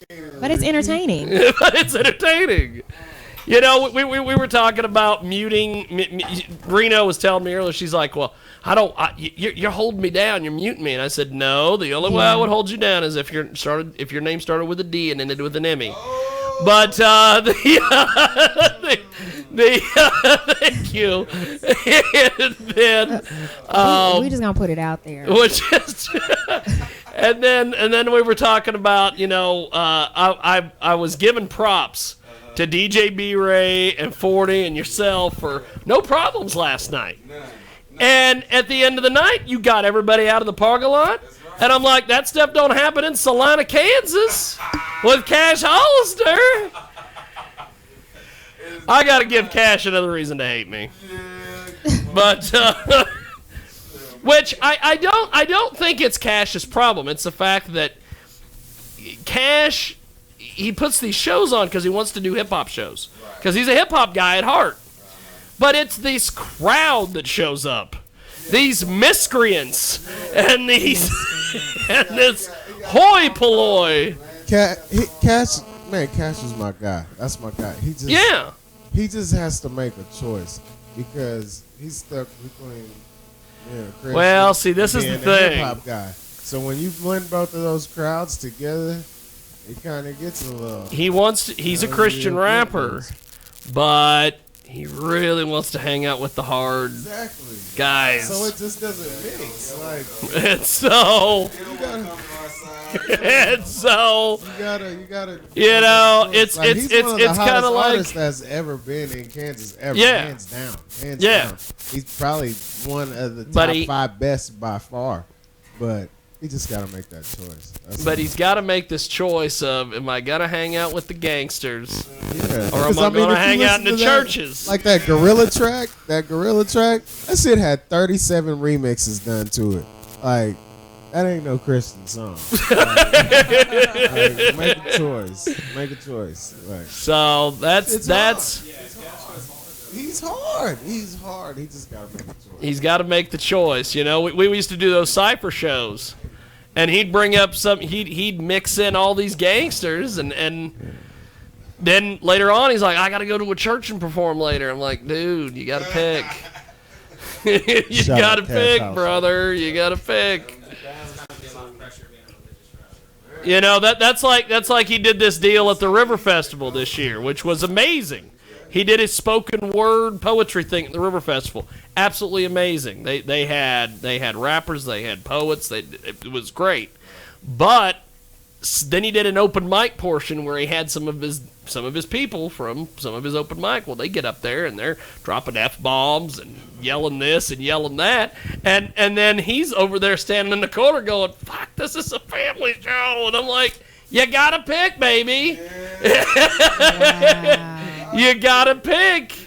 But it's entertaining. But it's entertaining. You know, we were talking about muting. Reno was telling me earlier. She's like, "Well, you're holding me down. You're muting me." And I said, "No. The only way I would hold you down is if your name started with a D and ended with an Emmy." But thank you. And then we just gonna put it out there. And then we were talking about, you know, I was giving props to DJ B-Ray and 40 and yourself for no problems last night. And at the end of the night, you got everybody out of the parking lot. And I'm like, that stuff don't happen in Salina, Kansas with Cash Hollister. I got to give Cash another reason to hate me. But, which I don't think it's Cash's problem. It's the fact that Cash, he puts these shows on because he wants to do hip-hop shows. Because he's a hip-hop guy at heart. But it's this crowd that shows up. These miscreants and these and this hoi polloi. Cash is my guy. That's my guy. He just has to make a choice because he's stuck between well, see, this is the thing. Hip-hop guy. So when you blend both of those crowds together, it kind of gets a little. He's a Christian rapper, but he really wants to hang out with the hard guys. So it just doesn't mix. Like, and so, you know, it's kind of like artist that's ever been in Kansas ever. Yeah. Hands down. He's probably one of the top 5 best by far, but he just got to make that choice. He's got to make this choice of, am I going to hang out with the gangsters? Yeah. Or am I going to hang out in the churches? Like that Gorilla track, that shit had 37 remixes done to it. Like, that ain't no Christian song. Like, make a choice. Like, so that's. He's hard. He just got to make a choice. He's got to make the choice. You know, we used to do those cypher shows, and he'd bring up he'd mix in all these gangsters, and then later on he's like, I got to go to a church and perform later. I'm like, dude, you got to pick. You got to pick, brother. You got to pick. You know, that's like he did this deal at the River Festival this year, which was amazing. He did his spoken word poetry thing at the River Festival. Absolutely amazing. They had rappers, they had poets. It was great. But then he did an open mic portion where he had some of his people from some of his open mic. Well, they get up there and they're dropping F-bombs and yelling this and yelling that. And then he's over there standing in the corner going, fuck, this is a family show. And I'm like, you gotta pick, baby. Wow. You gotta pick.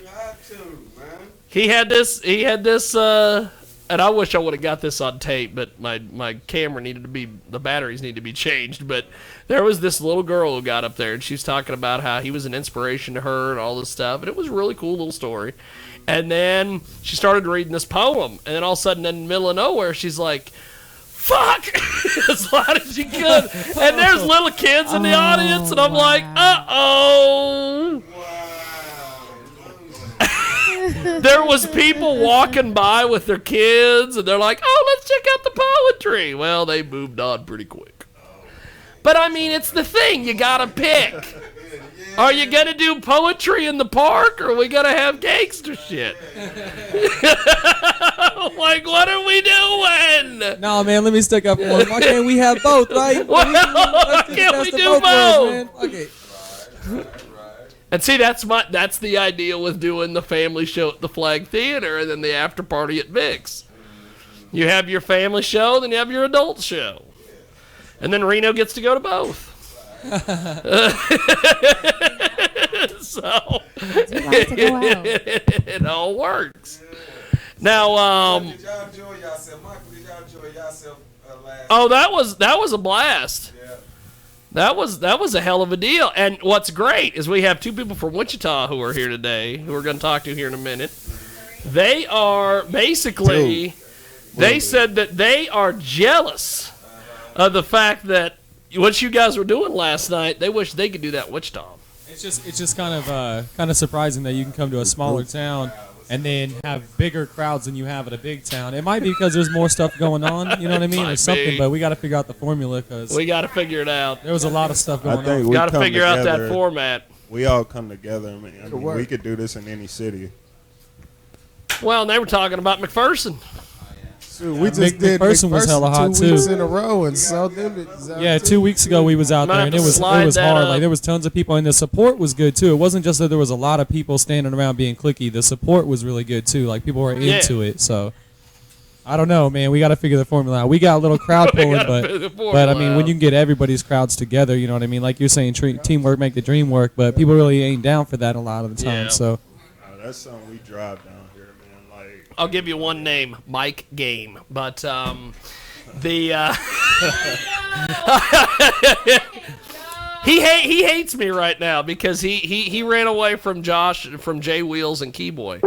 He had this, and I wish I would have got this on tape, but my camera the batteries need to be changed. But there was this little girl who got up there, and she was talking about how he was an inspiration to her and all this stuff, and it was a really cool little story. And then she started reading this poem, and then all of a sudden, in the middle of nowhere, she's like, fuck, as loud as she could. And there's little kids in the audience, and I'm like, uh-oh. There was people walking by with their kids, and they're like, oh, let's check out the poetry. Well, they moved on pretty quick. But, I mean, it's the thing. You got to pick. Are you going to do poetry in the park, or are we going to have gangster shit? Like, what are we doing? No, man, let me stick up for one. Why can't we have both, right? Why can't we do both? Okay. And see, that's the idea with doing the family show at the Flag Theater and then the after party at Vic's. You have your family show, then you have your adult show. And then Reno gets to go to both. So it all works. Now, did y'all enjoy yourself? Michael, did y'all enjoy yourself last? Oh, that was a blast. Yeah. That was a hell of a deal. And what's great is we have two people from Wichita who are here today, who we're going to talk to here in a minute. They are basically, they said that they are jealous of the fact that what you guys were doing last night, they wish they could do that in Wichita. It's just kind of surprising that you can come to a smaller town and then have bigger crowds than you have at a big town. It might be because there's more stuff going on, you know what I mean, or something. But we got to figure out the formula because we got to figure it out. There was a lot of stuff going on. We got to figure out that format. We all come together, man. I mean, we could do this in any city. Well, they were talking about McPherson. Dude, we just did McPherson was hella hot 2 weeks in a row, and so them. Yeah, 2 weeks ago we was out there, and it was hard. Like there was tons of people, and the support was good too. It wasn't just that there was a lot of people standing around being cliquey. The support was really good too. Like people were into it. So I don't know, man. We got to figure the formula out. We got a little crowd pulling, but I mean, when you can get everybody's crowds together, you know what I mean. Like you're saying, teamwork make the dream work, but people really ain't down for that a lot of the time. So that's something we drive down. I'll give you one name, Mike Game, but he hates me right now because he ran away from Josh from J Wheels and Keyboy.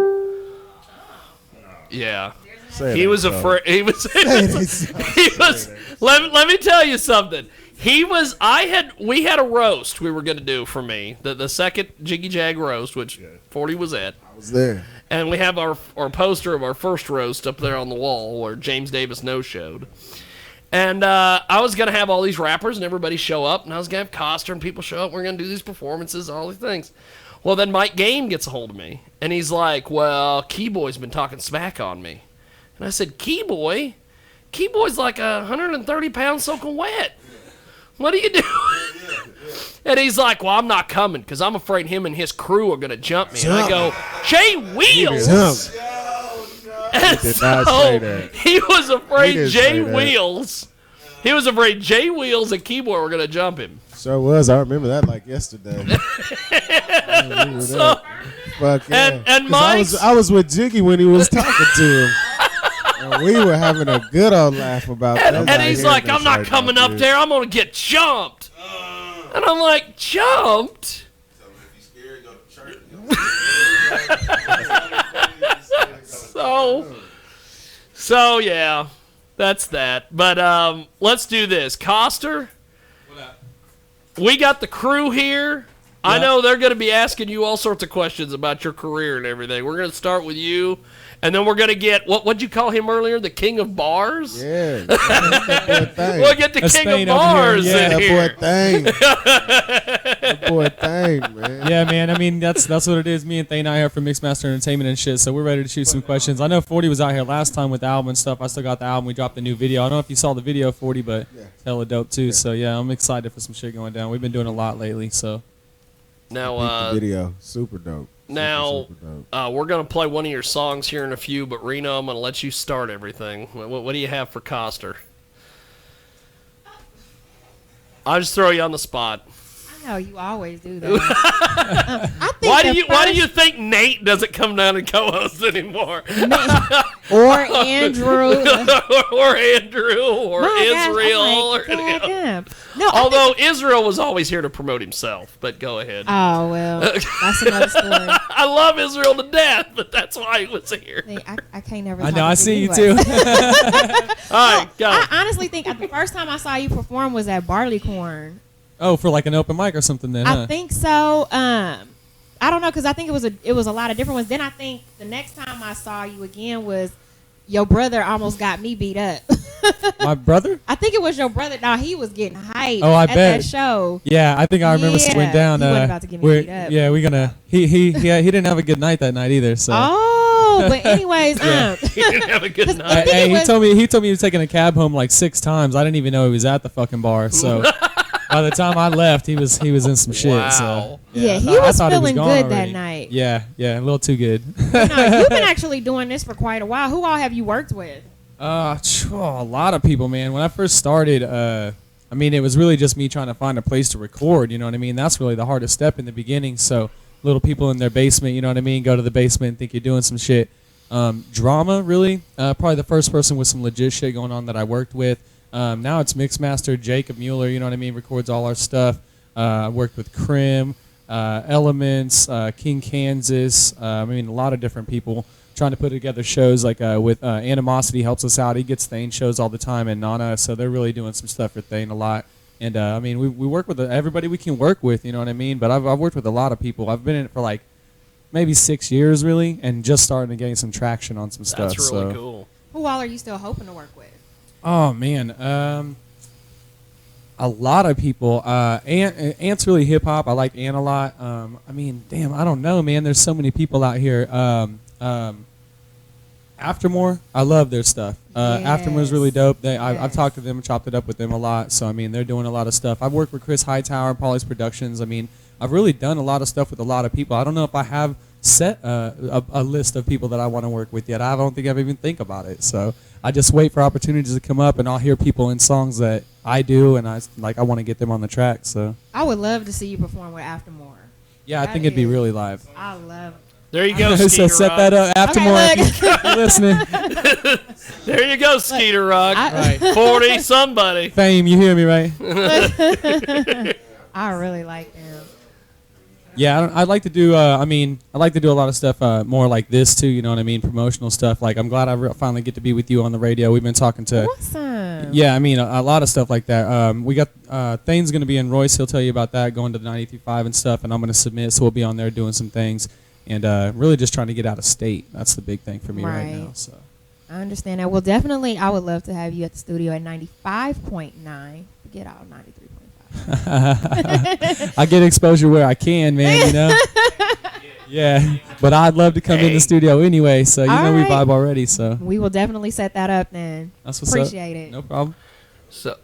Yeah, he was afraid. He was. Let me tell you something. We had a roast we were going to do for me, the second Jiggy Jag roast, which 40 was at. I was there. And we have our poster of our first roast up there on the wall where James Davis no-showed. And I was going to have all these rappers and everybody show up, and I was going to have Coster and people show up. We're going to do these performances, all these things. Well, then Mike Game gets a hold of me, and he's like, well, Keyboy's been talking smack on me. And I said, Keyboy? Keyboy's like 130 pounds soaking wet. What are you doing? And he's like, well, I'm not coming because I'm afraid him and his crew are going to jump me. And I go, Jay Wheels? And so he was afraid Jay Wheels. He was afraid Jay Wheels and Keyboy were going to jump him. Sure was. I remember that like yesterday. Fuck yeah. And Mike, I was with Jiggy when he was talking to him. And we were having a good old laugh about that. And he's like, I'm not coming up there. I'm going to get jumped. And I'm like, jumped? So yeah, that's that. But let's do this. Coster, we got the crew here. Yeah. I know they're going to be asking you all sorts of questions about your career and everything. We're going to start with you. And then we're going to get, what'd you call him earlier? The king of bars? Yeah. We'll get the king of bars in here. That boy Thang, man. Yeah, man. I mean, that's what it is. Me and Thane and I are from Mixmaster Entertainment and shit, so we're ready to shoot some questions. I know 40 was out here last time with the album and stuff. I still got the album. We dropped a new video. I don't know if you saw the video, 40, but it's hella dope, too. Yeah. So, yeah, I'm excited for some shit going down. We've been doing a lot lately, so. Now, the video, super dope. Now, we're going to play one of your songs here in a few, but Reno, I'm going to let you start everything. What do you have for Coster? I'll just throw you on the spot. I know, you always do that. Why do you think Nate doesn't come down and co-host anymore? Or Andrew. or Andrew, or Israel. No, although Israel was always here to promote himself, but go ahead. Oh, well, that's another story. I love Israel to death, but that's why he was here. I can't never. I know, I see you too. All right, go. I honestly think the first time I saw you perform was at Barleycorn. Oh, for like an open mic or something then, huh? I think so. I don't know, because I think it was a lot of different ones. Then I think the next time I saw you again was your brother almost got me beat up. My brother? I think it was your brother. No, he was getting hyped at bet. That show. Yeah, I think I remember went down. He wasn't about to get me beat up. Yeah, he didn't have a good night that night either. So. Oh, but anyways, he didn't have a good night. Hey, he told me he was taking a cab home like 6 times. I didn't even know he was at the fucking bar. So. By the time I left, he was in some shit. Wow. So, yeah, he was feeling good that night. Yeah, a little too good. No, you've been actually doing this for quite a while. Who all have you worked with? A lot of people, man. When I first started, I mean, it was really just me trying to find a place to record. You know what I mean? That's really the hardest step in the beginning. So little people in their basement, you know what I mean? Go to the basement and think you're doing some shit. Drama, really. Probably the first person with some legit shit going on that I worked with. Now it's Mixmaster Jacob Mueller, you know what I mean, records all our stuff. I worked with Crim, Elements, King Kansas, I mean, a lot of different people trying to put together shows like with Animosity helps us out. He gets Thane shows all the time and Nana, so they're really doing some stuff for Thane a lot. And I mean, we work with everybody we can work with, you know what I mean? But I've worked with a lot of people. I've been in it for like maybe 6 years, really, and just starting to gain some traction on some stuff. That's really cool. Who all are you still hoping to work with? Oh, man. A lot of people. Ant's really hip-hop. I like Ant a lot. I mean, damn, I don't know, man. There's so many people out here. Aftermore, I love their stuff. Aftermore's really dope. I've talked to them and chopped it up with them a lot. So, I mean, they're doing a lot of stuff. I've worked with Chris Hightower and Polly's Productions. I mean, I've really done a lot of stuff with a lot of people. I don't know if I have set a list of people that I want to work with yet. I don't think I've even think about it. So I just wait for opportunities to come up, and I'll hear people in songs that I do, and I want to get them on the track. So I would love to see you perform with Aftermore. Yeah, I think it'd be really live. I love it. There you go, So Skeeter set Rock. that up. Aftermore, Okay, if you're listening. There you go, Skeeter Rock. Right. 40 somebody. Fame, you hear me, right? I really like them. Yeah, I'd like to do. I like to do a lot of stuff more like this too. You know what I mean? Promotional stuff. Like I'm glad I finally get to be with you on the radio. We've been talking to. Awesome. Yeah, I mean a lot of stuff like that. We got Thane's going to be in Royce. He'll tell you about that, going to the 93.5 and stuff. And I'm going to submit, so we'll be on there doing some things, and really just trying to get out of state. That's the big thing for me right now. So I understand that. Well, definitely, I would love to have you at the studio at 95.9. Forget all 93.5. I get exposure where I can, man. You know. Yeah, but I'd love to come in the studio anyway. So you know we vibe already. So we will definitely set that up then. That's what's Appreciate it. No problem. So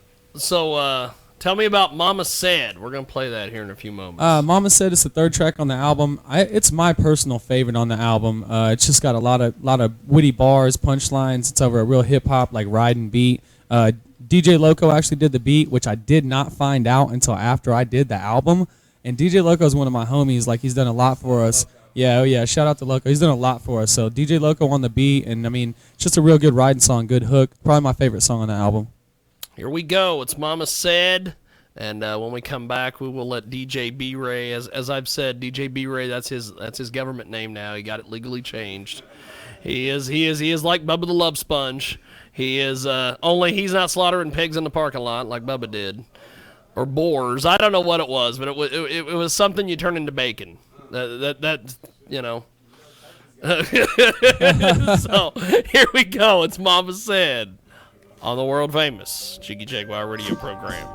tell me about Mama Said. We're gonna play that here in a few moments. Mama Said it's the third track on the album. It's my personal favorite on the album. It's just got a lot of witty bars, punchlines. It's over a real hip hop like riding beat. DJ Loco actually did the beat, which I did not find out until after I did the album. And DJ Loco is one of my homies. Like, he's done a lot for us. Yeah, oh yeah, shout out to Loco. He's done a lot for us. So DJ Loco on the beat, and I mean, it's just a real good riding song, good hook. Probably my favorite song on the album. Here we go. It's Mama Said. And when we come back, we will let DJ B-Ray, as I've said, DJ B-Ray, that's his government name now. He got it legally changed. He is like Bubba the Love Sponge. He is only he's not slaughtering pigs in the parking lot like Bubba did, or boars. I don't know what it was, but it was something you turn into bacon. That you know. So here we go. It's Mama Said on the world famous Jiggy Jaguar radio program.